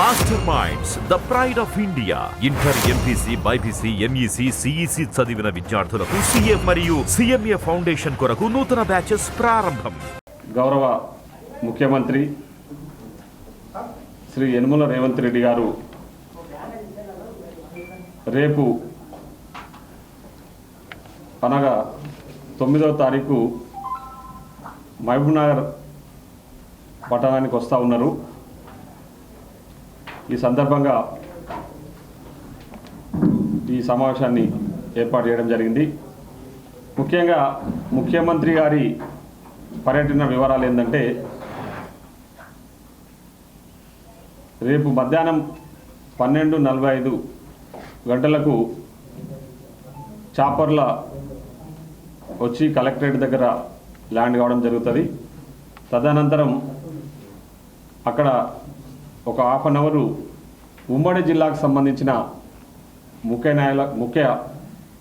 Master minds the pride of India. Inter, MPC, BiPC, MEC, CEC చదివిన విద్యార్థులకు CA మరియు CMA foundation కొరకు నూతన బ్యాచెస్ ప్రారంభం. గౌరవ ముఖ్యమంత్రి శ్రీ యనమల రేవంత్ రెడ్డి గారు రేపు అనగా 9వ తారీఖు మహబూబ్నగర్ పట్టణానికి వస్తూ ఉన్నారు. ఈ సందర్భంగా ఈ సమావేశాన్ని ఏర్పాటు చేయడం జరిగింది. ముఖ్యంగా ముఖ్యమంత్రి గారి పర్యటన వివరాలు ఏంటంటే, రేపు మధ్యాహ్నం 12:45 గంటలకు చాపర్ల వచ్చి కలెక్టరేట్ దగ్గర ల్యాండ్ కావడం జరుగుతుంది. తదనంతరం అక్కడ ఒక హాఫ్ అన్ అవరు ఉమ్మడి జిల్లాకు సంబంధించిన ముఖ్య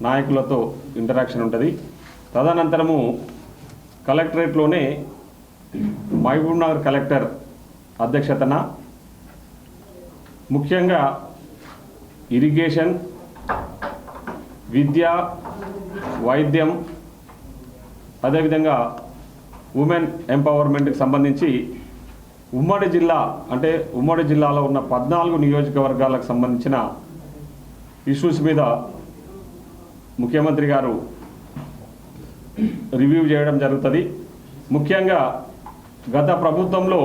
నాయకులతో ఇంటరాక్షన్ ఉంటుంది. తదనంతరము కలెక్టరేట్లోనే మహబూబ్నగర్ కలెక్టర్ అధ్యక్షతన ముఖ్యంగా ఇరిగేషన్, విద్య, వైద్యం, అదేవిధంగా ఉమెన్ ఎంపవర్మెంట్కి సంబంధించి ఉమ్మడి జిల్లా అంటే ఉమ్మడి జిల్లాలో ఉన్న 14 నియోజకవర్గాలకు సంబంధించిన ఇష్యూస్ మీద ముఖ్యమంత్రి గారు రివ్యూ చేయడం జరుగుతుంది. ముఖ్యంగా గత ప్రభుత్వంలో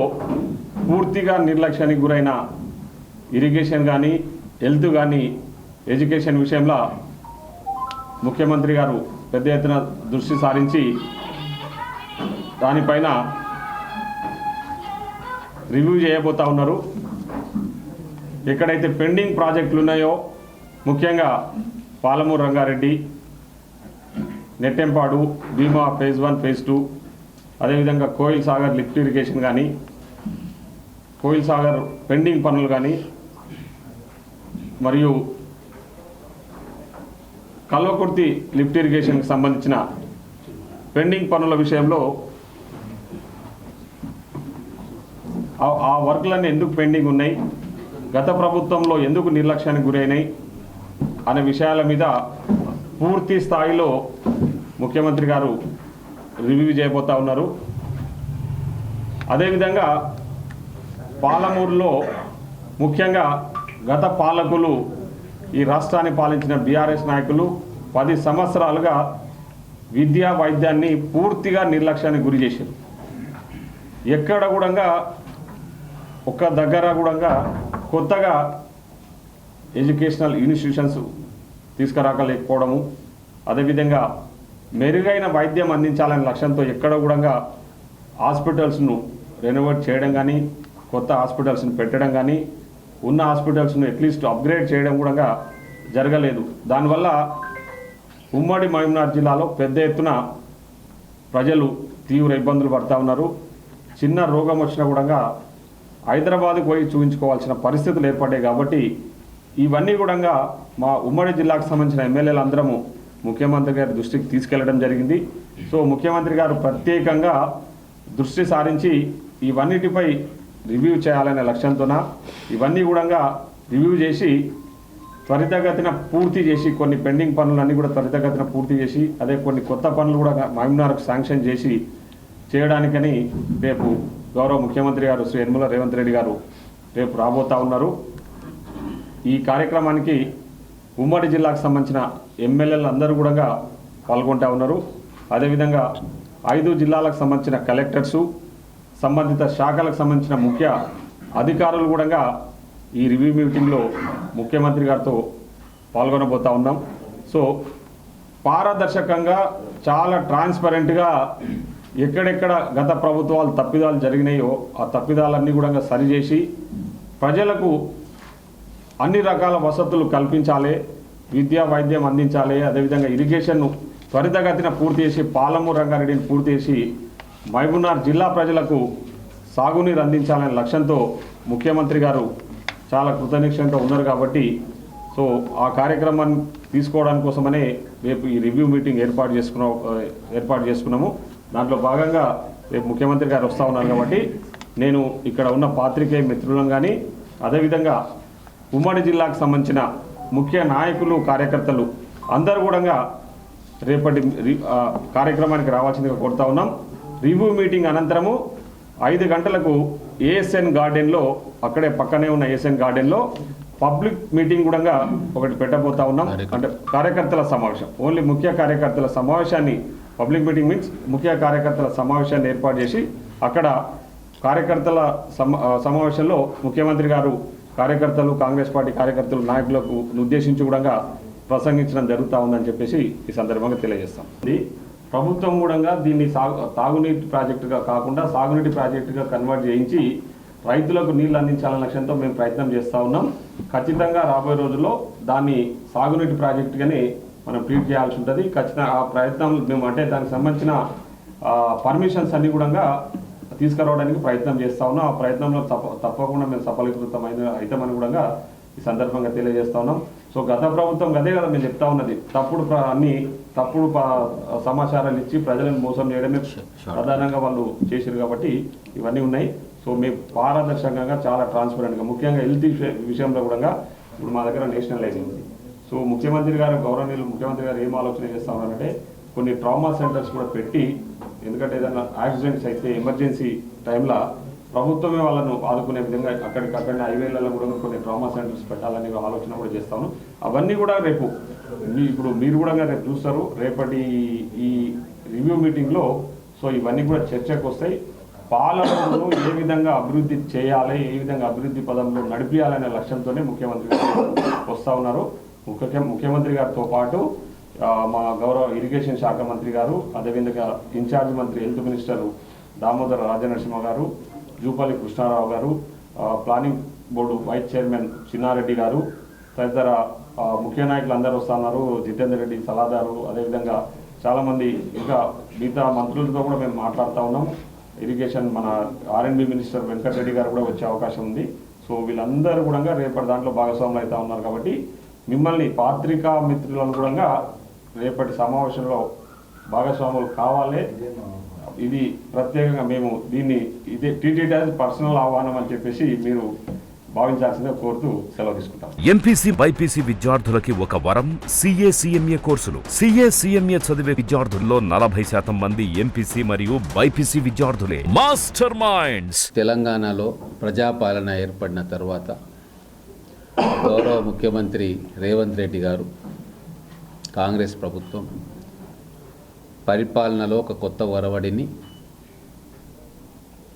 పూర్తిగా నిర్లక్ష్యానికి గురైన ఇరిగేషన్ కానీ, హెల్త్ కానీ, ఎడ్యుకేషన్ విషయంలో ముఖ్యమంత్రి గారు పెద్ద ఎత్తున దృష్టి సారించి దానిపైన రివ్యూ చేయబోతూ ఉన్నారు. ఎక్కడైతే పెండింగ్ ప్రాజెక్టులు ఉన్నాయో, ముఖ్యంగా పాలమూరు రంగారెడ్డి, నెట్టెంపాడు, భీమా ఫేజ్ 1, ఫేజ్ 2, అదేవిధంగా కోయిల్ సాగర్ లిఫ్ట్ ఇరిగేషన్ కానీ, కోయిల్ సాగర్ పెండింగ్ పనులు కానీ, మరియు కల్వకుర్తి లిఫ్ట్ ఇరిగేషన్కి సంబంధించిన పెండింగ్ పనుల విషయంలో ఆ వర్క్లన్నీ ఎందుకు పెండింగ్ ఉన్నాయి, గత ప్రభుత్వంలో ఎందుకు నిర్లక్ష్యానికి గురైనాయి అనే విషయాల మీద పూర్తి స్థాయిలో ముఖ్యమంత్రి గారు రివ్యూ చేయబోతూ ఉన్నారు. అదేవిధంగా పాలమూరులో ముఖ్యంగా గత పాలకులు, ఈ రాష్ట్రాన్ని పాలించిన బీఆర్ఎస్ నాయకులు 10 సంవత్సరాలుగా విద్యా వైద్యాన్ని పూర్తిగా నిర్లక్ష్యానికి గురి చేశారు. ఎక్కడ కూడా ఒక్క దగ్గర కూడా కొత్తగా ఎడ్యుకేషనల్ ఇన్స్టిట్యూషన్స్ తీసుకురాకలేకపోవడము, అదేవిధంగా మెరుగైన వైద్యం అందించాలనే లక్ష్యంతో ఎక్కడ కూడా హాస్పిటల్స్ను రెనోవేట్ చేయడం కానీ, కొత్త హాస్పిటల్స్ను పెట్టడం కానీ, ఉన్న హాస్పిటల్స్ను అట్లీస్ట్ అప్గ్రేడ్ చేయడం కూడా జరగలేదు. దానివల్ల ఉమ్మడి మహబూబ్నగర్ జిల్లాలో పెద్ద ఎత్తున ప్రజలు తీవ్ర ఇబ్బందులు పడుతూ ఉన్నారు. చిన్న రోగం వచ్చినా కూడా హైదరాబాద్కు పోయి చూపించుకోవాల్సిన పరిస్థితులు ఏర్పడ్డాయి. కాబట్టి ఇవన్నీ కూడా మా ఉమ్మడి జిల్లాకు సంబంధించిన ఎమ్మెల్యేలు అందరము ముఖ్యమంత్రి గారి దృష్టికి తీసుకెళ్లడం జరిగింది. సో ముఖ్యమంత్రి గారు ప్రత్యేకంగా దృష్టి సారించి ఇవన్నిటిపై రివ్యూ చేయాలనే లక్ష్యంతోన ఇవన్నీ కూడా రివ్యూ చేసి త్వరితగతిన పూర్తి చేసి, కొన్ని పెండింగ్ పనులన్నీ కూడా త్వరితగతిన పూర్తి చేసి, అదే కొన్ని కొత్త పనులు కూడా మహబూబ్నగర్కు శాంక్షన్ చేసి చేయడానికని రేపు గౌరవ ముఖ్యమంత్రి గారు శ్రీ యనమల రేవంత్ రెడ్డి గారు రేపు రాబోతూ ఉన్నారు. ఈ కార్యక్రమానికి ఉమ్మడి జిల్లాకు సంబంధించిన ఎమ్మెల్యేలు అందరూ కూడా పాల్గొంటూ ఉన్నారు. అదేవిధంగా 5 జిల్లాలకు సంబంధించిన కలెక్టర్సు, సంబంధిత శాఖలకు సంబంధించిన ముఖ్య అధికారులు కూడా ఈ రివ్యూ మీటింగ్లో ముఖ్యమంత్రి గారితో పాల్గొనబోతూ ఉన్నాం. సో పారదర్శకంగా, చాలా ట్రాన్స్పరెంట్గా ఎక్కడెక్కడ గత ప్రభుత్వాలు తప్పిదాలు జరిగినాయో ఆ తప్పిదాలన్నీ కూడా సరిచేసి ప్రజలకు అన్ని రకాల వసతులు కల్పించాలి, విద్యా వైద్యం అందించాలి, అదేవిధంగా ఇరిగేషన్ను త్వరితగతిన పూర్తి చేసి, పాలమూరు రంగారెడ్డిని పూర్తి చేసి మహబూబ్నగర్ జిల్లా ప్రజలకు సాగునీరు అందించాలనే లక్ష్యంతో ముఖ్యమంత్రి గారు చాలా కృతనిశ్చయంతో ఉన్నారు. కాబట్టి సో ఆ కార్యక్రమాన్ని తీసుకోవడానికి కోసమనే రేపు ఈ రివ్యూ మీటింగ్ ఏర్పాటు చేసుకున్నాము. దాంట్లో భాగంగా రేపు ముఖ్యమంత్రి గారు వస్తూ ఉన్నారు. కాబట్టి నేను ఇక్కడ ఉన్న పాత్రికేయ మిత్రులను కానీ, అదేవిధంగా ఉమ్మడి జిల్లాకు సంబంధించిన ముఖ్య నాయకులు కార్యకర్తలు అందరూ కూడా రేపటి కార్యక్రమానికి రావాల్సిందిగా కోరుతా ఉన్నాం. రివ్యూ మీటింగ్ అనంతరము 5 గంటలకు ఏఎస్ఎన్ గార్డెన్లో, అక్కడే పక్కనే ఉన్న ఏఎస్ఎన్ గార్డెన్లో పబ్లిక్ మీటింగ్ కూడా ఒకటి పెట్టబోతా ఉన్నాం. అంటే కార్యకర్తల సమావేశం, ఓన్లీ ముఖ్య కార్యకర్తల సమావేశాన్ని, పబ్లిక్ మీటింగ్ మీన్స్ ముఖ్య కార్యకర్తల సమావేశాన్ని ఏర్పాటు చేసి అక్కడ కార్యకర్తల సమావేశంలో ముఖ్యమంత్రి గారు కార్యకర్తలు, కాంగ్రెస్ పార్టీ కార్యకర్తలు, నాయకులకు ఉద్దేశించి కూడా ప్రసంగించడం జరుగుతూ ఉందని చెప్పేసి ఈ సందర్భంగా తెలియజేస్తాం. ప్రభుత్వం కూడా దీన్ని తాగునీటి ప్రాజెక్టుగా కాకుండా సాగునీటి ప్రాజెక్టుగా కన్వర్ట్ చేయించి రైతులకు నీళ్లు అందించాలనే లక్ష్యంతో మేము ప్రయత్నం చేస్తూ ఉన్నాం. ఖచ్చితంగా రాబోయే రోజుల్లో దాన్ని సాగునీటి ప్రాజెక్టుగానే మనం ట్రీట్ చేయాల్సి ఉంటుంది. ఖచ్చితంగా ఆ ప్రయత్నం మేము అంటే దానికి సంబంధించిన పర్మిషన్స్ అన్నీ కూడా తీసుకురావడానికి ప్రయత్నం చేస్తూ ఉన్నాం. ఆ ప్రయత్నంలో తప్పకుండా మేము సఫలీకృతమైన అవుతామని కూడా ఈ సందర్భంగా తెలియజేస్తా ఉన్నాం. సో గత ప్రభుత్వం అదే కదా మేము చెప్తా ఉన్నది, తప్పుడు సమాచారాలు ఇచ్చి ప్రజలను మోసం చేయడమే ప్రధానంగా వాళ్ళు చేశారు కాబట్టి ఇవన్నీ ఉన్నాయి. సో మేము పారదర్శకంగా చాలా ట్రాన్స్పరెంట్గా, ముఖ్యంగా హెల్త్ విషయంలో కూడా ఇప్పుడు మా దగ్గర నేషనల్ ఐడి ఉంది. సో ముఖ్యమంత్రి గారు, గౌరవనీయులు ముఖ్యమంత్రి గారు ఏం ఆలోచన చేస్తా ఉన్నారంటే కొన్ని ట్రామా సెంటర్స్ కూడా పెట్టి, ఎందుకంటే ఏదైనా యాక్సిడెంట్స్ అయితే ఎమర్జెన్సీ టైంలో ప్రభుత్వమే వాళ్ళను ఆదుకునే విధంగా అక్కడికక్కడనే హైవేలలో కూడా కొన్ని ట్రామా సెంటర్స్ పెట్టాలని ఆలోచన కూడా చేస్తాను. అవన్నీ కూడా రేపు ఇప్పుడు మీరు కూడా రేపు చూస్తారు, రేపటి ఈ రివ్యూ మీటింగ్లో. సో ఇవన్నీ కూడా చర్చకు వస్తాయి. పాలనను ఏ విధంగా అభివృద్ధి చేయాలి, ఏ విధంగా అభివృద్ధి పదంలో నడిపించాలనే లక్ష్యంతోనే ముఖ్యమంత్రి గారు వస్తూ ఉన్నారు. ముఖ్యమంత్రి గారితో పాటు మా గౌరవ ఇరిగేషన్ శాఖ మంత్రి గారు, అదేవిధంగా ఇన్ఛార్జ్ మంత్రి హెల్త్ మినిస్టర్ దామోదర రాజనరసింహ గారు, జూపల్లి కృష్ణారావు గారు, planning board vice chairman Chinnareddy గారు, తదితర ముఖ్య నాయకులు అందరూ వస్తున్నారు. జితేందర్ రెడ్డి సలహాదారు, అదేవిధంగా చాలామంది ఇంకా మిగతా మంత్రులతో కూడా మేము మాట్లాడుతూ ఉన్నాం. ఇరిగేషన్ మన R&B మినిస్టర్ వెంకటరెడ్డి గారు కూడా వచ్చే అవకాశం ఉంది. సో వీళ్ళందరూ కూడా రేపటి దాంట్లో భాగస్వాములు అవుతూ ఉన్నారు. కాబట్టి మిమ్మల్ని పాత్రికా మిత్రులను కూడా రేపటి సమావేశంలో భాగస్వాములు కావాలి. ఇది ప్రత్యేకంగా మేము దీన్ని ట్రీట్ యాజ్ పర్సనల్ ఆహ్వానం అని చెప్పేసి మీరు భావించాల్సిందిగా కోరుతూ సెలవు తీసుకుంటాం. ఎంపీసీ బైపీసీ విద్యార్థులకి ఒక వరం CA CMA కోర్సులు. CA CMA చదివే విద్యార్థుల్లో 40% మంది ఎంపీసీ మరియు బైపీసీ విద్యార్థులే. Master Minds. తెలంగాణలో ప్రజాపాలన ఏర్పడిన తర్వాత గౌరవ ముఖ్యమంత్రి రేవంత్ రెడ్డి గారు, కాంగ్రెస్ ప్రభుత్వం పరిపాలనలో ఒక కొత్త ఒరవడిని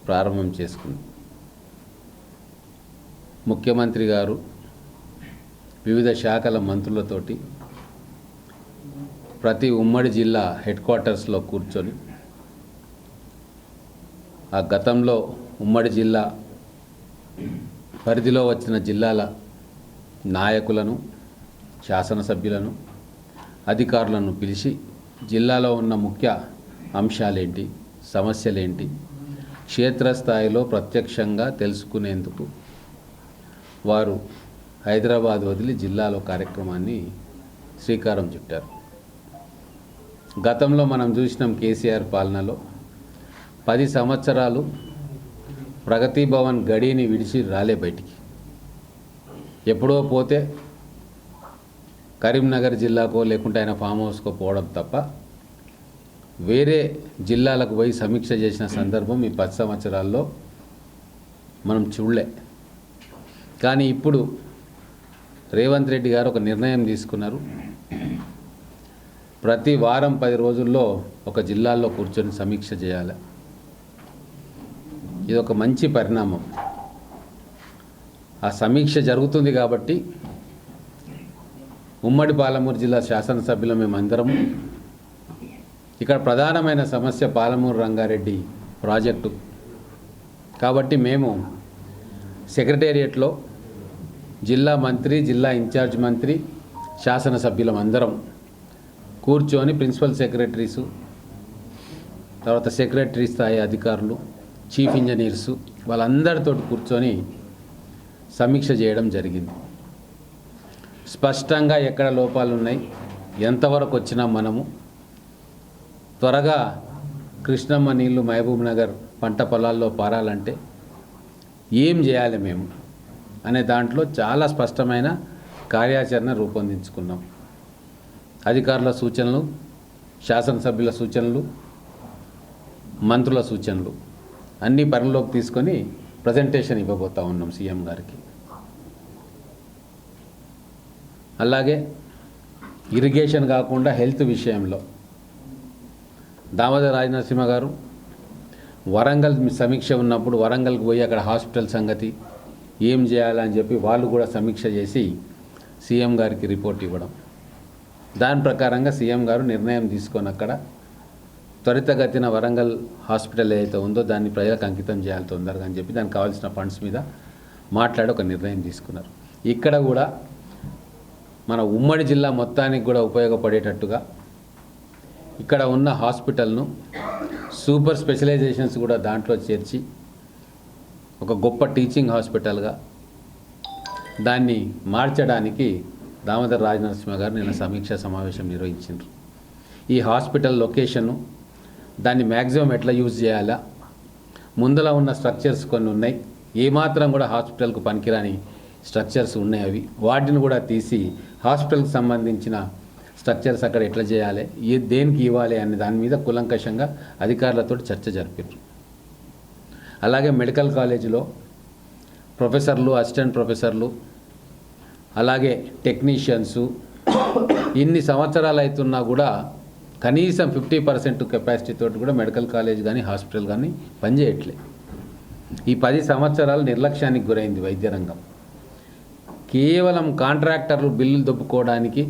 ప్రారంభం చేసుకుంది. ముఖ్యమంత్రి గారు వివిధ శాఖల మంత్రులతోటి ప్రతి ఉమ్మడి జిల్లా హెడ్ క్వార్టర్స్లో కూర్చొని ఆ గతంలో ఉమ్మడి జిల్లా పరిధిలో వచ్చిన జిల్లాల నాయకులను, శాసనసభ్యులను, అధికారులను పిలిచి జిల్లాలో ఉన్న ముఖ్య అంశాలేంటి, సమస్యలేంటి క్షేత్రస్థాయిలో ప్రత్యక్షంగా తెలుసుకునేందుకు వారు హైదరాబాద్ వదిలి జిల్లాలో కార్యక్రమాన్ని శ్రీకారం చుట్టారు. గతంలో మనం చూసినాం కేసీఆర్ పాలనలో 10 సంవత్సరాలు ప్రగతి భవన్ గడిని విడిచి రాలే బయటికి. ఎప్పుడో పోతే కరీంనగర్ జిల్లాకో లేకుంటే ఆయన ఫామ్ హౌస్కో పోవడం తప్ప వేరే జిల్లాలకు పోయి సమీక్ష చేసిన సందర్భం ఈ 10 సంవత్సరాల్లో మనం చూడలే. కానీ ఇప్పుడు రేవంత్ రెడ్డి గారు ఒక నిర్ణయం తీసుకున్నారు. ప్రతి వారం 10 రోజుల్లో ఒక జిల్లాల్లో కూర్చొని సమీక్ష చేయాలి. ఇది ఒక మంచి పరిణామం. ఆ సమీక్ష జరుగుతుంది కాబట్టి ఉమ్మడి పాలమూరు జిల్లా శాసనసభ్యులు మేమందరము ఇక్కడ ప్రధానమైన సమస్య పాలమూరు రంగారెడ్డి ప్రాజెక్టు కాబట్టి మేము సెక్రటేరియట్లో జిల్లా మంత్రి, జిల్లా ఇన్ఛార్జ్ మంత్రి, శాసనసభ్యులం అందరం కూర్చొని ప్రిన్సిపల్ సెక్రటరీసు, తర్వాత సెక్రటరీ స్థాయి అధికారులు, చీఫ్ ఇంజనీర్సు వాళ్ళందరితో కూర్చొని సమీక్ష చేయడం జరిగింది. స్పష్టంగా ఎక్కడ లోపాలు ఉన్నాయి, ఎంతవరకు వచ్చినా మనము త్వరగా కృష్ణమ్మ నీళ్లు మహబూబ్ నగర్ పంట పొలాల్లో పారాలంటే ఏం చేయాలి, మేము అనే దాంట్లో చాలా స్పష్టమైన కార్యాచరణ రూపొందించుకున్నాం. అధికారుల సూచనలు, శాసనసభ్యుల సూచనలు, మంత్రుల సూచనలు అన్నీ పరిలోకి తీసుకొని ప్రజెంటేషన్ ఇవ్వబోతా ఉన్నాం సీఎం గారికి. అలాగే ఇరిగేషన్ కాకుండా హెల్త్ విషయంలో దామోదర రాజనరసింహ గారు వరంగల్ సమీక్ష ఉన్నప్పుడు వరంగల్కి పోయి అక్కడ హాస్పిటల్ సంగతి ఏం చేయాలని చెప్పి వాళ్ళు కూడా సమీక్ష చేసి సీఎం గారికి రిపోర్ట్ ఇవ్వడం, దాని ప్రకారంగా సీఎం గారు నిర్ణయం తీసుకొని అక్కడ త్వరితగతిన వరంగల్ హాస్పిటల్ ఏదైతే ఉందో దాన్ని ప్రజలకు అంకితం చేయాలి తొందరగా అని చెప్పి దానికి కావాల్సిన ఫండ్స్ మీద మాట్లాడి ఒక నిర్ణయం తీసుకున్నారు. ఇక్కడ కూడా మన ఉమ్మడి జిల్లా మొత్తానికి కూడా ఉపయోగపడేటట్టుగా ఇక్కడ ఉన్న హాస్పిటల్ను సూపర్ స్పెషలైజేషన్స్ కూడా దాంట్లో చేర్చి ఒక గొప్ప టీచింగ్ హాస్పిటల్గా దాన్ని మార్చడానికి దామోదర రాజనరసింహ గారు నిన్న సమీక్షా సమావేశం నిర్వహించారు. ఈ హాస్పిటల్ లొకేషను దాన్ని మ్యాక్సిమం ఎట్లా యూజ్ చేయాలా, ముందర ఉన్న స్ట్రక్చర్స్ కొన్ని ఉన్నాయి, ఏమాత్రం కూడా హాస్పిటల్కు పనికిరాని స్ట్రక్చర్స్ ఉన్నాయి, అవి వాటిని కూడా తీసి హాస్పిటల్కి సంబంధించిన స్ట్రక్చర్స్ అక్కడ ఎట్లా చేయాలి, దేనికి ఇవ్వాలి అనే దాని మీద కూలంకషంగా అధికారులతో చర్చ జరిపారు. అలాగే మెడికల్ కాలేజీలో ప్రొఫెసర్లు, అసిస్టెంట్ ప్రొఫెసర్లు, అలాగే టెక్నీషియన్సు ఇన్ని సంవత్సరాలు అవుతున్నా కూడా కనీసం 50% కెపాసిటీ తోటి కూడా మెడికల్ కాలేజ్ కానీ హాస్పిటల్ కానీ పనిచేయట్లే. ఈ 10 సంవత్సరాలు నిర్లక్ష్యానికి గురైంది వైద్య రంగం. కేవలం కాంట్రాక్టర్లు బిల్లులు దొబ్బుకోవడానికి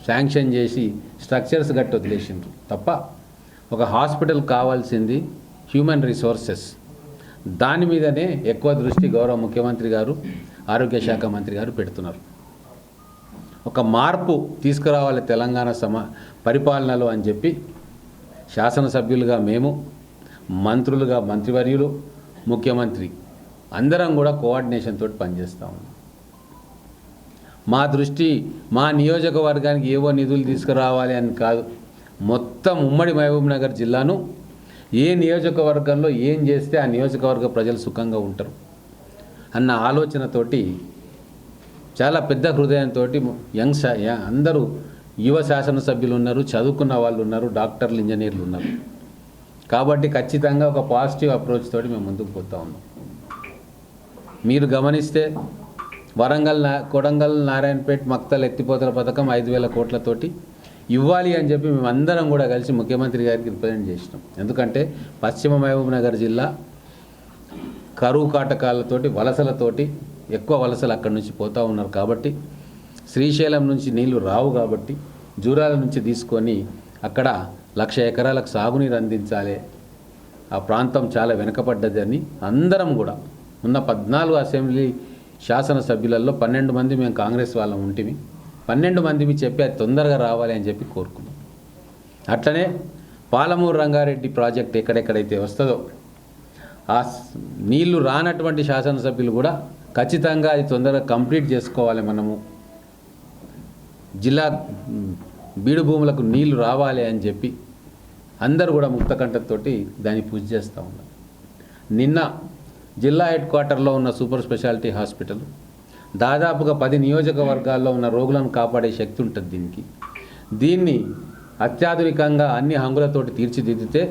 శాంక్షన్ చేసి స్ట్రక్చర్స్ గట్టి వదిలేసిండ్రు తప్ప ఒక హాస్పిటల్ కావాల్సింది హ్యూమన్ రిసోర్సెస్, దాని మీదనే ఎక్కువ దృష్టి గౌరవ ముఖ్యమంత్రి గారు, ఆరోగ్య శాఖ మంత్రి గారు పెడుతున్నారు. ఒక మార్పు తీసుకురావాలి తెలంగాణ పరిపాలనలో అని చెప్పి శాసనసభ్యులుగా మేము, మంత్రులుగా మంత్రివర్యులు, ముఖ్యమంత్రి అందరం కూడా కోఆర్డినేషన్ తోటి పనిచేస్తూ ఉన్నాం. మా దృష్టి మా నియోజకవర్గానికి ఏవో నిధులు తీసుకురావాలి అని కాదు, మొత్తం ఉమ్మడి మహబూబ్నగర్ జిల్లాను ఏ నియోజకవర్గంలో ఏం చేస్తే ఆ నియోజకవర్గ ప్రజలు సుఖంగా ఉంటారు అన్న ఆలోచనతోటి చాలా పెద్ద హృదయంతో అందరూ యువ శాసనసభ్యులు ఉన్నారు, చదువుకున్న వాళ్ళు ఉన్నారు, డాక్టర్లు, ఇంజనీర్లు ఉన్నారు. కాబట్టి ఖచ్చితంగా ఒక పాజిటివ్ అప్రోచ్ తోటి మేము ముందుకు పోతా ఉన్నాం. మీరు గమనిస్తే కొడంగల్, నారాయణపేట, మక్తల్ ఎత్తిపోతల పథకం 5,000 కోట్లతోటి ఇవ్వాలి అని చెప్పి మేము అందరం కూడా కలిసి ముఖ్యమంత్రి గారికి రిప్రజెంట్ చేసినాం. ఎందుకంటే పశ్చిమ మహబూబ్నగర్ జిల్లా కరువు కాటకాలతోటి, వలసలతోటి ఎక్కువ వలసలు అక్కడి నుంచి పోతూ ఉన్నారు. కాబట్టి శ్రీశైలం నుంచి నీళ్లు రావు కాబట్టి జూరాల నుంచి తీసుకొని అక్కడ 1,00,000 ఎకరాలకు సాగునీరు అందించాలి. ఆ ప్రాంతం చాలా వెనుకబడ్డదని అందరం కూడా ఉన్న 14 అసెంబ్లీ శాసనసభ్యులలో 12 మంది మేము కాంగ్రెస్ వాళ్ళం ఉంటిమి, 12 మంది చెప్పి అది తొందరగా రావాలి అని చెప్పి కోరుకున్నాం. అట్లనే పాలమూరు రంగారెడ్డి ప్రాజెక్ట్ ఎక్కడెక్కడైతే వస్తుందో ఆ నీళ్లు రానటువంటి శాసనసభ్యులు కూడా ఖచ్చితంగా అది తొందరగా కంప్లీట్ చేసుకోవాలి, మనము జిల్లా బీడు భూములకు నీళ్లు రావాలి అని చెప్పి అందరూ కూడా ముక్తకంఠంతోటి దాన్ని పూజ చేస్తూ ఉన్నారు. నిన్న జిల్లా హెడ్ క్వార్టర్లో ఉన్న సూపర్ స్పెషాలిటీ హాస్పిటల్ దాదాపుగా 10 నియోజకవర్గాల్లో ఉన్న రోగులను కాపాడే శక్తి ఉంటుంది దీన్ని అత్యాధునికంగా అన్ని హంగులతోటి తీర్చిదిద్దితే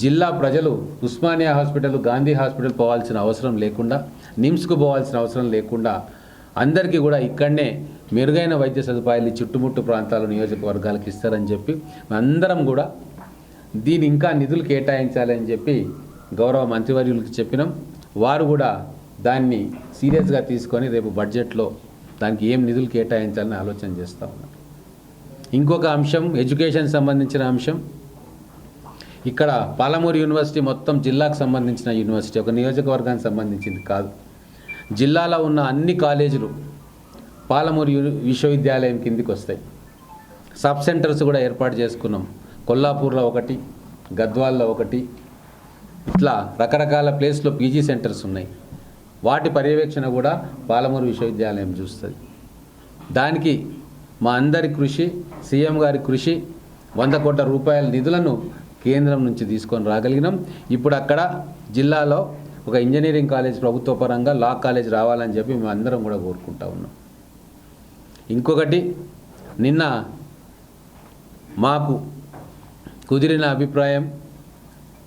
జిల్లా ప్రజలు ఉస్మానియా హాస్పిటల్, గాంధీ హాస్పిటల్ పోవాల్సిన అవసరం లేకుండా, నిమ్స్కు పోవాల్సిన అవసరం లేకుండా అందరికీ కూడా ఇక్కడనే మెరుగైన వైద్య సదుపాయాలు చుట్టుముట్టు ప్రాంతాల నియోజకవర్గాలకు ఇస్తారని చెప్పి అందరం కూడా దీని ఇంకా నిధులు కేటాయించాలని చెప్పి గౌరవ మంత్రివర్యులకు చెప్పినాం. వారు కూడా దాన్ని సీరియస్గా తీసుకొని రేపు బడ్జెట్లో దానికి ఏం నిధులు కేటాయించాలని ఆలోచన చేస్తూ ఉన్నారు. ఇంకొక అంశం ఎడ్యుకేషన్ సంబంధించిన అంశం. ఇక్కడ పాలమూరు యూనివర్సిటీ మొత్తం జిల్లాకు సంబంధించిన యూనివర్సిటీ, ఒక నియోజకవర్గానికి సంబంధించింది కాదు. జిల్లాలో ఉన్న అన్ని కాలేజీలు పాలమూరు విశ్వవిద్యాలయం కిందికి వస్తాయి. సబ్ సెంటర్స్ కూడా ఏర్పాటు చేసుకున్నాం. కొల్లాపూర్లో ఒకటి, గద్వాల్లో ఒకటి, ఇట్లా రకరకాల ప్లేస్లో పీజీ సెంటర్స్ ఉన్నాయి. వాటి పర్యవేక్షణ కూడా పాలమూరు విశ్వవిద్యాలయం చూస్తుంది. దానికి మా అందరి కృషి, సీఎం గారి కృషి, 100 కోట్ల రూపాయల నిధులను కేంద్రం నుంచి తీసుకొని రాగలిగినాం. ఇప్పుడు అక్కడ జిల్లాలో ఒక ఇంజనీరింగ్ కాలేజ్ ప్రభుత్వ పరంగా లా కాలేజ్ రావాలని చెప్పి మేము అందరం కూడా కోరుకుంటా ఉన్నాం. ఇంకొకటి, నిన్న మాకు కుదిరిన అభిప్రాయం,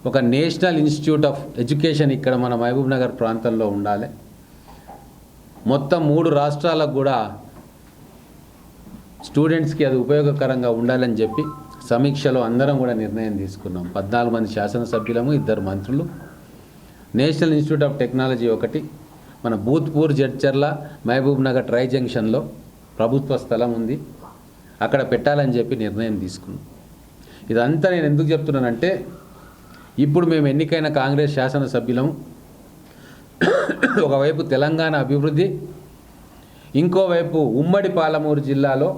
ఒక నేషనల్ ఇన్స్టిట్యూట్ ఆఫ్ ఎడ్యుకేషన్ ఇక్కడ మన మహబూబ్ నగర్ ప్రాంతంలో ఉండాలి. మొత్తం 3 రాష్ట్రాలకు కూడా స్టూడెంట్స్కి అది ఉపయోగకరంగా ఉండాలని చెప్పి సమీక్షలో అందరం కూడా నిర్ణయం తీసుకున్నాం. 14 మంది శాసనసభ్యులము, 2 మంత్రులు. నేషనల్ ఇన్స్టిట్యూట్ ఆఫ్ టెక్నాలజీ ఒకటి మన భూత్పూర్ జడ్చర్ల మహబూబ్ నగర్ ట్రై జంక్షన్లో ప్రభుత్వ స్థలం ఉంది, అక్కడ పెట్టాలని చెప్పి నిర్ణయం తీసుకున్నాం. ఇదంతా నేను ఎందుకు చెప్తున్నానంటే, ఇప్పుడు మేము ఎన్నికైన కాంగ్రెస్ శాసనసభ్యులము ఒకవైపు తెలంగాణ అభివృద్ధి, ఇంకోవైపు ఉమ్మడి పాలమూరు జిల్లాలో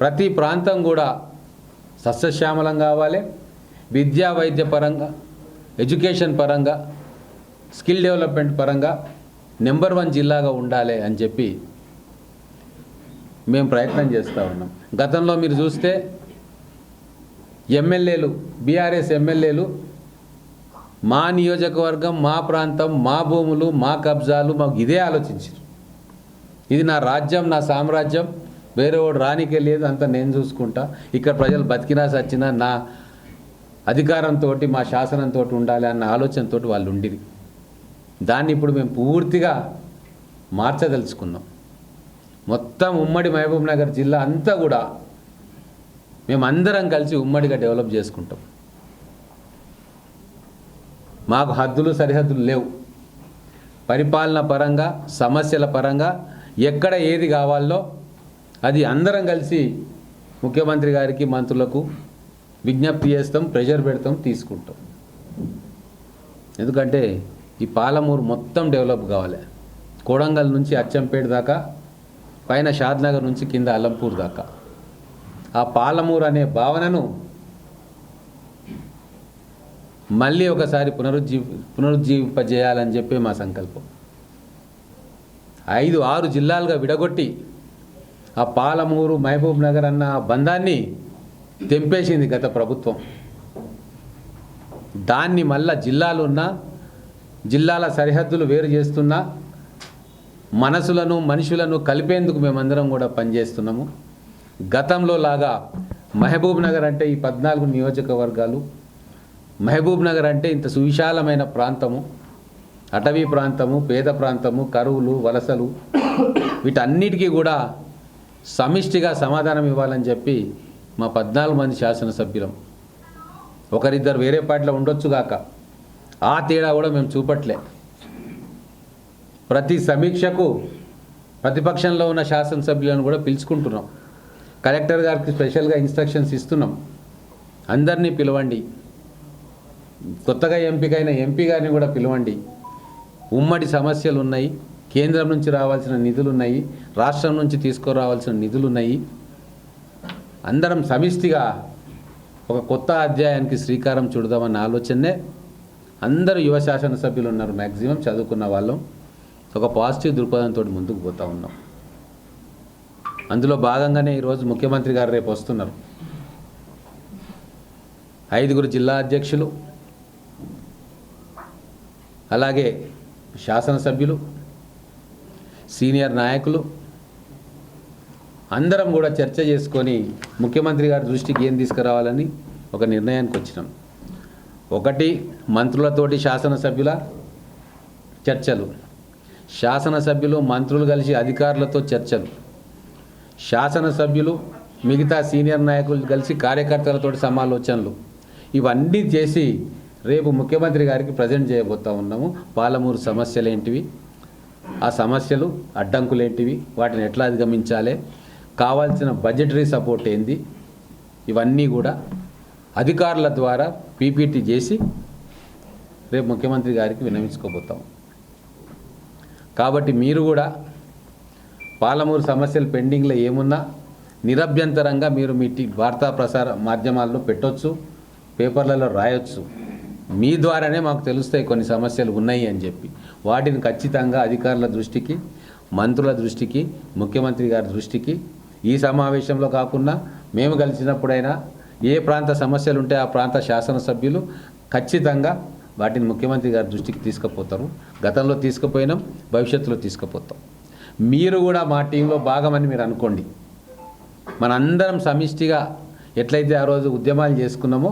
ప్రతి ప్రాంతం కూడా సస్యశ్యామలం కావాలి, విద్యా వైద్య పరంగా, ఎడ్యుకేషన్ పరంగా, స్కిల్ డెవలప్మెంట్ పరంగా నెంబర్ 1 జిల్లాగా ఉండాలి అని చెప్పి మేము ప్రయత్నం చేస్తూ ఉన్నాం. గతంలో మీరు చూస్తే ఎమ్మెల్యేలు, బీఆర్ఎస్ ఎమ్మెల్యేలు మా నియోజకవర్గం, మా ప్రాంతం, మా భూములు, మా కబ్జాలు, మాకు ఇదే ఆలోచించారు. ఇది నా రాజ్యం, నా సామ్రాజ్యం, వేరే వాడు రానికే లేదు, అంతా నేను చూసుకుంటా, ఇక్కడ ప్రజలు బతికినా సచ్చినా నా అధికారంతో, మా శాసనంతో ఉండాలి అన్న ఆలోచనతో వాళ్ళు ఉండిరి. దాన్ని ఇప్పుడు మేము పూర్తిగా మార్చదలుచుకున్నాం. మొత్తం ఉమ్మడి మహబూబ్ నగర్ జిల్లా అంతా కూడా మేమందరం కలిసి ఉమ్మడిగా డెవలప్ చేసుకుంటాం. మాకు హద్దులు సరిహద్దులు లేవు. పరిపాలన పరంగా, సమస్యల పరంగా ఎక్కడ ఏది కావాలో అది అందరం కలిసి ముఖ్యమంత్రి గారికి, మంత్రులకు విజ్ఞప్తి చేస్తాం, ప్రెషర్ పెడతాం, తీసుకుంటాం. ఎందుకంటే ఈ పాలమూరు మొత్తం డెవలప్ కావాలి. కోడంగల్ నుంచి అచ్చంపేట దాకా, పైన షాద్నగర్ నుంచి కింద అలంపూర్ దాకా ఆ పాలమూరు అనే భావనను మళ్ళీ ఒకసారి పునరుజ్జీవింపజేయాలని చెప్పి మా సంకల్పం. 5-6 జిల్లాలుగా విడగొట్టి ఆ పాలమూరు, మహబూబ్ నగర్ అన్న బంధాన్ని తెంపేసింది గత ప్రభుత్వం. దాన్ని మళ్ళా జిల్లాల సరిహద్దులు వేరు చేస్తున్నా, మనసులను, మనుషులను కలిపేందుకు మేమందరం కూడా పనిచేస్తున్నాము. గతంలో లాగా మహబూబ్ నగర్ అంటే ఈ 14 నియోజకవర్గాలు, మహబూబ్ నగర్ అంటే ఇంత సువిశాలమైన ప్రాంతము, అటవీ ప్రాంతము, పేద ప్రాంతము, కరువులు, వలసలు, వీటన్నిటికీ కూడా సమిష్టిగా సమాధానం ఇవ్వాలని చెప్పి మా 14 మంది శాసనసభ్యులం. ఒకరిద్దరు వేరే పార్టీలో ఉండొచ్చుగాక, ఆ తేడా కూడా మేము చూపట్లే. ప్రతి సమీక్షకు ప్రతిపక్షంలో ఉన్న శాసనసభ్యులను కూడా పిలుచుకుంటున్నాం. కలెక్టర్ గారికి స్పెషల్గా ఇన్స్ట్రక్షన్స్ ఇస్తున్నాం, అందరినీ పిలవండి, కొత్తగా ఎంపికైన ఎంపీ గారిని కూడా పిలవండి. ఉమ్మడి సమస్యలు ఉన్నాయి, కేంద్రం నుంచి రావాల్సిన నిధులు ఉన్నాయి, రాష్ట్రం నుంచి తీసుకురావాల్సిన నిధులు ఉన్నాయి. అందరం సమిష్టిగా ఒక కొత్త అధ్యాయానికి శ్రీకారం చుడదామన్న ఆలోచనే అందరూ యువ శాసనసభ్యులు ఉన్నారు, మ్యాక్సిమం చదువుకున్న వాళ్ళం. ఒక పాజిటివ్ దృక్పథంతో ముందుకు పోతూ ఉన్నాం. అందులో భాగంగానే ఈరోజు ముఖ్యమంత్రి గారు రేపు వస్తున్నారు. 5 జిల్లా అధ్యక్షులు, అలాగే శాసనసభ్యులు, సీనియర్ నాయకులు అందరం కూడా చర్చ చేసుకొని ముఖ్యమంత్రి గారి దృష్టికి ఏం తీసుకురావాలని ఒక నిర్ణయానికి వచ్చినాం. ఒకటి, మంత్రులతోటి శాసనసభ్యుల చర్చలు, శాసనసభ్యులు మంత్రులు కలిసి అధికారులతో చర్చలు, శాసనసభ్యులు మిగతా సీనియర్ నాయకులు కలిసి కార్యకర్తలతో సమాలోచనలు, ఇవన్నీ చేసి రేపు ముఖ్యమంత్రి గారికి ప్రజెంట్ చేయబోతూ ఉన్నాము. పాలమూరు సమస్యలు ఏంటివి, ఆ సమస్యలు అడ్డంకులు ఏంటివి, వాటిని ఎట్లా అధిగమించాలి, కావాల్సిన బడ్జెటరీ సపోర్ట్ ఏంది, ఇవన్నీ కూడా అధికారుల ద్వారా పీపీటీ చేసి రేపు ముఖ్యమంత్రి గారికి విన్నవించుకోబోతాం. కాబట్టి మీరు కూడా పాలమూరు సమస్యలు పెండింగ్లో ఏమున్నా నిరభ్యంతరంగా మీరు మీ వార్తా ప్రసార మాధ్యమాల్లో పెట్టొచ్చు, పేపర్లలో రాయొచ్చు. మీ ద్వారానే మాకు తెలుస్తాయి కొన్ని సమస్యలు ఉన్నాయి అని చెప్పి. వాటిని ఖచ్చితంగా అధికారుల దృష్టికి, మంత్రుల దృష్టికి, ముఖ్యమంత్రి గారి దృష్టికి ఈ సమావేశంలో కాకుండా మేము కలిసినప్పుడైనా ఏ ప్రాంత సమస్యలు ఉంటే ఆ ప్రాంత శాసనసభ్యులు ఖచ్చితంగా వాటిని ముఖ్యమంత్రి గారి దృష్టికి తీసుకుపోతారు. గతంలో తీసుకుపోయినాం, భవిష్యత్తులో తీసుకుపోతాం. మీరు కూడా మా టీంలో భాగమని మీరు అనుకోండి. మనందరం సమిష్టిగా ఎట్లయితే ఆ రోజు ఉద్యమాలు చేసుకున్నామో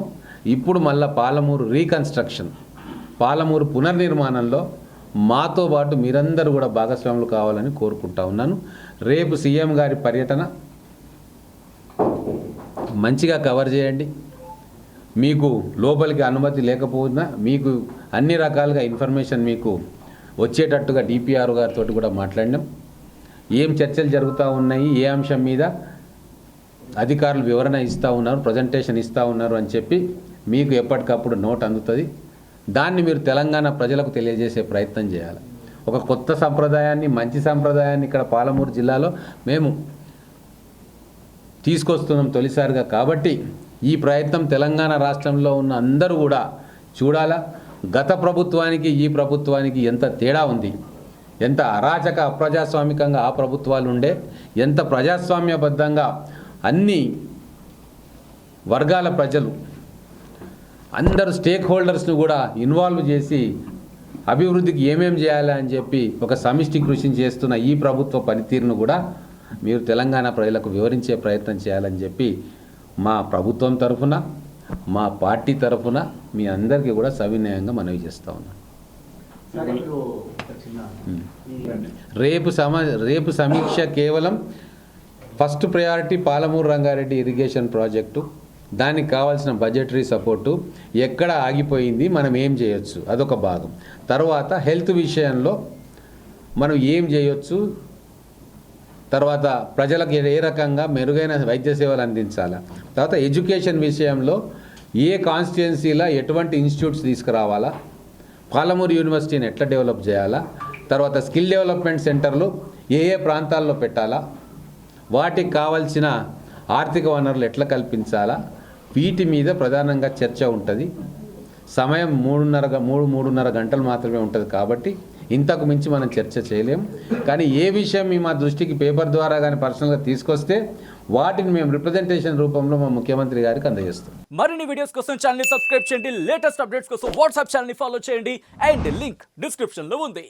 ఇప్పుడు మళ్ళీ పాలమూరు రీకన్స్ట్రక్షన్, పాలమూరు పునర్నిర్మాణంలో మాతో పాటు మీరందరూ కూడా భాగస్వాములు కావాలని కోరుకుంటా ఉన్నాను. రేపు సీఎం గారి పర్యటన మంచిగా కవర్ చేయండి. మీకు లోపలికి అనుమతి లేకపోయినా మీకు అన్ని రకాలుగా ఇన్ఫర్మేషన్ మీకు వచ్చేటట్టుగా డిపిఆర్ గారితో కూడా మాట్లాడినాం. ఏం చర్చలు జరుగుతూ ఉన్నాయి, ఏ అంశం మీద అధికారులు వివరణ ఇస్తూ ఉన్నారు, ప్రజెంటేషన్ ఇస్తూ ఉన్నారు అని చెప్పి మీకు ఎప్పటికప్పుడు నోట్ అందుతుంది. దాన్ని మీరు తెలంగాణ ప్రజలకు తెలియజేసే ప్రయత్నం చేయాలి. ఒక కొత్త సంప్రదాయాన్ని, మంచి సంప్రదాయాన్ని ఇక్కడ పాలమూరు జిల్లాలో మేము తీసుకొస్తున్నాం తొలిసారిగా. కాబట్టి ఈ ప్రయత్నం తెలంగాణ రాష్ట్రంలో ఉన్న అందరూ కూడా చూడాలా. గత ప్రభుత్వానికి ఈ ప్రభుత్వానికి ఎంత తేడా ఉంది, ఎంత అరాచక అప్రజాస్వామికంగా ఆ ప్రభుత్వాలు ఉండే, ఎంత ప్రజాస్వామ్యబద్ధంగా అన్ని వర్గాల ప్రజలు అందరు స్టేక్ హోల్డర్స్ను కూడా ఇన్వాల్వ్ చేసి అభివృద్ధికి ఏమేం చేయాలి అని చెప్పి ఒక సమిష్టి కృషి చేస్తున్న ఈ ప్రభుత్వ పనితీరును కూడా మీరు తెలంగాణ ప్రజలకు వివరించే ప్రయత్నం చేయాలని చెప్పి మా ప్రభుత్వం తరఫున, మా పార్టీ తరఫున మీ అందరికీ కూడా సవినయంగా మనవి చేస్తూ ఉన్నాను. రేపు సమీక్ష కేవలం first priority Palamuru Rangareddy irrigation project, దానికి కావాల్సిన బడ్జెటరీ సపోర్టు, ఎక్కడ ఆగిపోయింది, మనం ఏం చేయొచ్చు, అదొక భాగం. తర్వాత హెల్త్ విషయంలో మనం ఏం చేయొచ్చు, తర్వాత ప్రజలకు ఏ రకంగా మెరుగైన వైద్య సేవలు అందించాలా, తర్వాత ఎడ్యుకేషన్ విషయంలో ఏ కాన్స్టిట్యుయెన్సీలో ఎటువంటి ఇన్స్టిట్యూట్స్ తీసుకురావాలా, పాలమూరు యూనివర్సిటీని ఎట్లా డెవలప్ చేయాలా, తర్వాత స్కిల్ డెవలప్మెంట్ సెంటర్లు ఏ ప్రాంతాల్లో పెట్టాలా, వాటికి కావాల్సిన ఆర్థిక వనరులు ఎట్లా కల్పించాలా, వీటి మీద ప్రధానంగా చర్చ ఉంటుంది. సమయం 3.5 గంటలు మాత్రమే ఉంటుంది కాబట్టి ఇంతకు మించి మనం చర్చ చేయలేం. కానీ ఏ విషయం మా దృష్టికి పేపర్ ద్వారా కానీ పర్సనల్గా తీసుకొస్తే వాటిని మేము రిప్రజెంటేషన్ రూపంలో మా ముఖ్యమంత్రి గారికి అందజేస్తాం. మరిన్ని వీడియోస్ కోసం ఛానల్ ని సబ్స్క్రైబ్ చేయండి, లేటెస్ట్ అప్డేట్స్ కోసం వాట్సాప్ ఛానల్ ని ఫాలో చేయండి అండ్ లింక్ డిస్క్రిప్షన్ లో ఉంది.